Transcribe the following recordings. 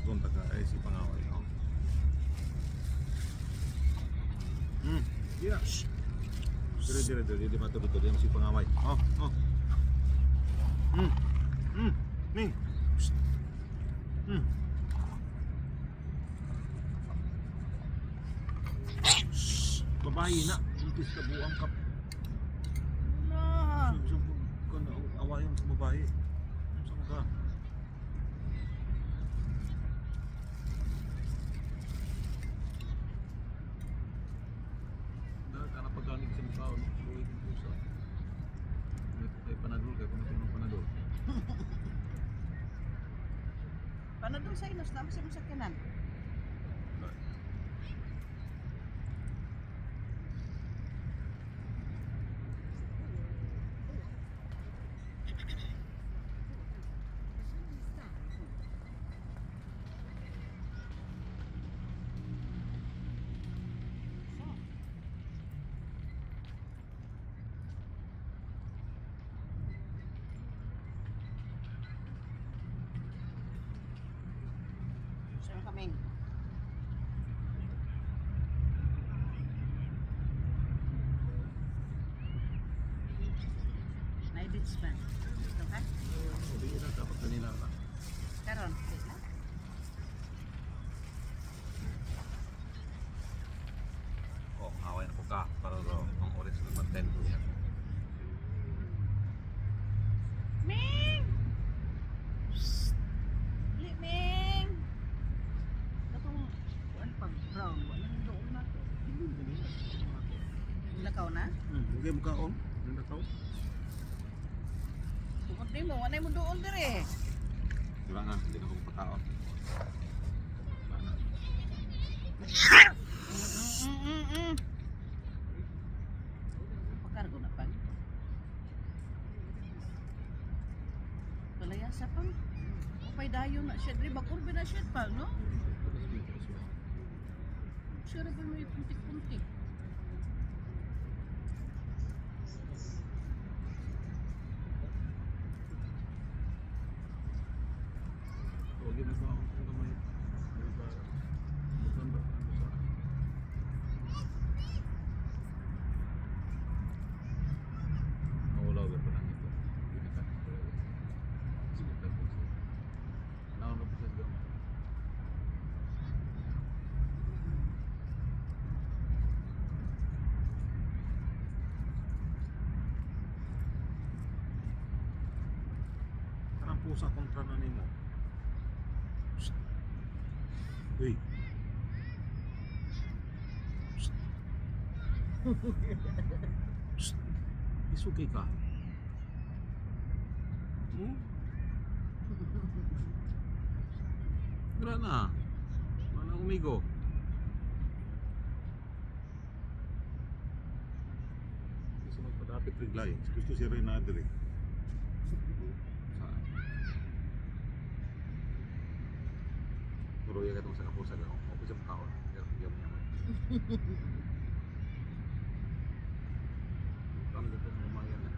doon taga ay si pangaway, no? Yeah. Dire di matulog din si pangaway. Oh. Ming. Babae na, buntis ka buang kap. Na. Kung awayan sa babae. Saan ka? Dahil ka na pagkanig sa mukha, no? Luwit ng pusa. May panadol ka, kung ito ng panadol. Panadol sa inos na sa masakyanan. Saan kaming? May beach ba? Ito ka? Hindi na dapat kanina ka. Karon, wait lang. Away na po ka para daw ang oras na mag-10 ko yan. Ming! Psst! Li, Ming! Katong, kuan pag brown, walang doon na to. Lakaw na? Okay mo kaon? Nandakaw? Tungkol din mo, wanay mo doon dire. Diba nga, hindi na ko pagkaon. Pakargo na pag. Palayasa pang. Upay dayo na siya. Dre, bakurbe na siya pag, no? Siya rin ba may puntik-puntik? Huwag yun na kaon kung gamay. Nawala ba pa lang ito? Naon na po sa gamay. Karang pusa kontra na nimo. Uy. Isukay ka. Wala na. Wala umigo. Gusto magpadapit riglay. Gusto si Renadre. Saan? Puro ya katong sa kapusa ka. Ako sa makaon. Yam. Ang ganda ng umayan na.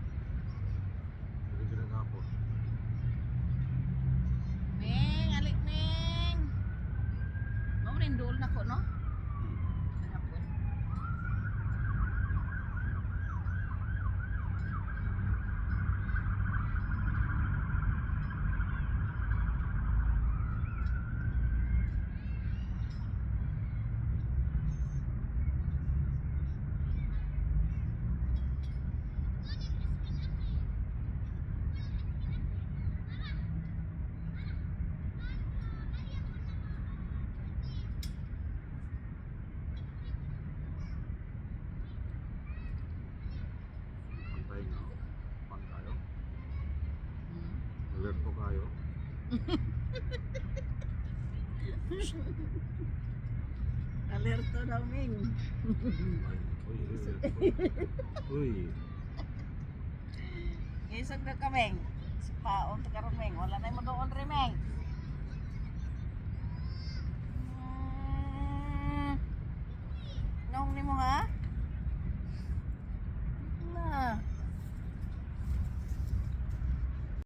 Hindi ka nagkapon. Ming, alik Ming! Maurindol na ko, no? Kahapon. Pantay na. Pan tayo. Alerto kayo. Alerto daw, Ming. Uy. Isog na ka, Ming. Si Paon, karon Ming. Wala na mo doon rin, Ming. Nung ni mo, ha?